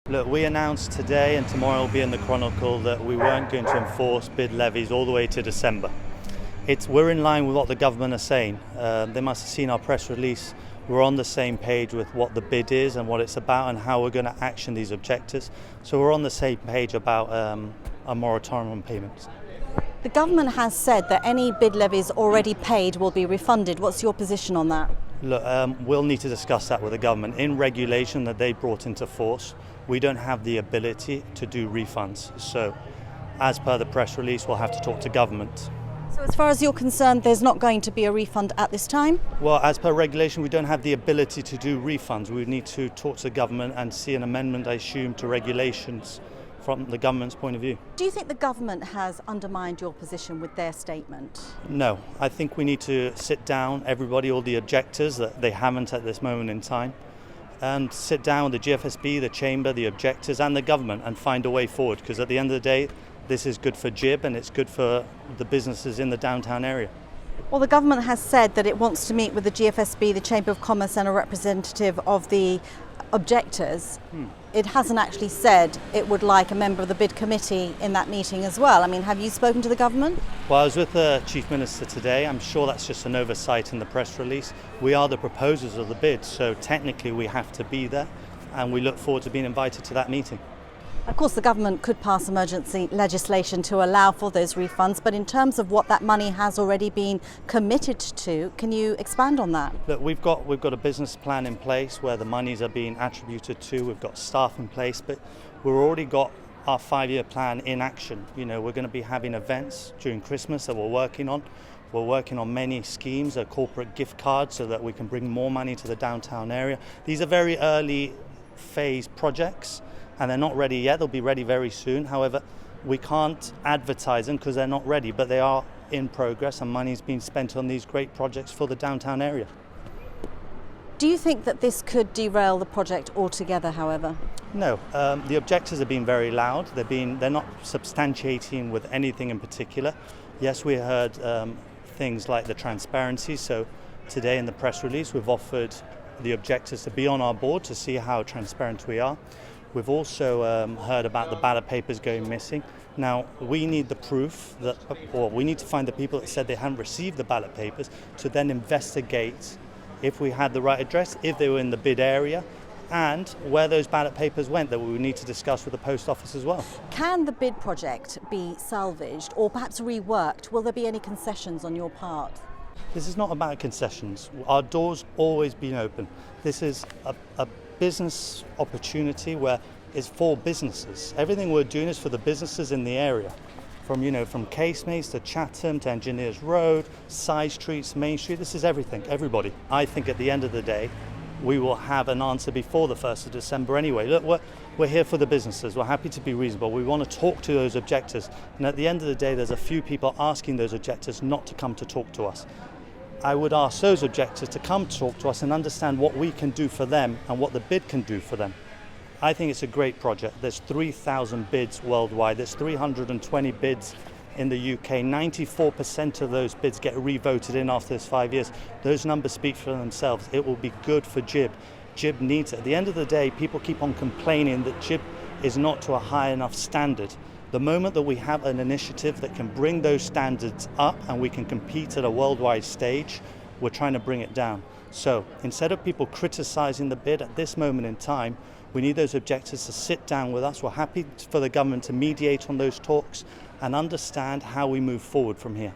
Look, we announced today and tomorrow will be in the Chronicle that we weren't going to enforce bid levies all the way to December. We're in line with what the government are saying. They must have seen our press release. We're on the same page with what the bid is and what it's about and how we're going to action these objectors. So we're on the same page about a moratorium on payments. The government has said that any bid levies already paid will be refunded. What's your position on that? Look, we'll need to discuss that with the government. In regulation that they brought into force, we don't have the ability to do refunds. So as per the press release, we'll have to talk to government. So as far as you're concerned, there's not going to be a refund at this time? Well, as per regulation, we don't have the ability to do refunds. We would need to talk to the government and see an amendment, I assume, to regulations from the government's point of view. Do you think the government has undermined your position with their statement? No, I think we need to sit down, everybody, all the objectors, that they haven't at this moment in time, and sit down with the GFSB, the Chamber, the objectors and the government and find a way forward, because at the end of the day, this is good for GIB and it's good for the businesses in the downtown area. Well, the government has said that it wants to meet with the GFSB, the Chamber of Commerce and a representative of the objectors. It hasn't actually said it would like a member of the bid committee in that meeting as well. I mean, have you spoken to the government? Well, I was with the Chief Minister today. I'm sure that's just an oversight in the press release. We are the proposers of the bid, so technically we have to be there, and we look forward to being invited to that meeting. Of course, the government could pass emergency legislation to allow for those refunds, but in terms of what that money has already been committed to, can you expand on that? Look, we've got a business plan in place where the monies are being attributed to. We've got staff in place, but we've already got our 5-year plan in action. You know, we're going to be having events during Christmas that we're working on. We're working on many schemes, a corporate gift card, so that we can bring more money to the downtown area. These are very early phase projects, and they're not ready yet. They'll be ready very soon. However, we can't advertise them because they're not ready, but they are in progress and money's being spent on these great projects for the downtown area. Do you think that this could derail the project altogether, however? No, the objectors have been very loud. They're not substantiating with anything in particular. Yes, we heard things like the transparency. So today in the press release, we've offered the objectors to be on our board to see how transparent we are. We've also heard about the ballot papers going missing. Now, we need the proof or we need to find the people that said they hadn't received the ballot papers to then investigate if we had the right address, if they were in the bid area, and where those ballot papers went that we would need to discuss with the post office as well. Can the bid project be salvaged or perhaps reworked? Will there be any concessions on your part? This is not about concessions. Our door's always been open. This is a business opportunity where it's for businesses. Everything we're doing is for the businesses in the area. From Casemates to Chatham to Engineers Road, side streets, Main Street, this is everything, everybody. I think at the end of the day, we will have an answer before the 1st of December anyway. Look, we're here for the businesses. We're happy to be reasonable. We want to talk to those objectors. And at the end of the day, there's a few people asking those objectors not to come to talk to us. I would ask those objectors to come talk to us and understand what we can do for them and what the bid can do for them. I think it's a great project. There's 3,000 bids worldwide. There's 320 bids in the UK. 94% of those bids get re-voted in after this 5 years. Those numbers speak for themselves. It will be good for GIB. GIB needs it. At the end of the day, people keep on complaining that GIB is not to a high enough standard. The moment that we have an initiative that can bring those standards up and we can compete at a worldwide stage, we're trying to bring it down. So instead of people criticizing the bid at this moment in time, we need those objectors to sit down with us. We're happy for the government to mediate on those talks and understand how we move forward from here.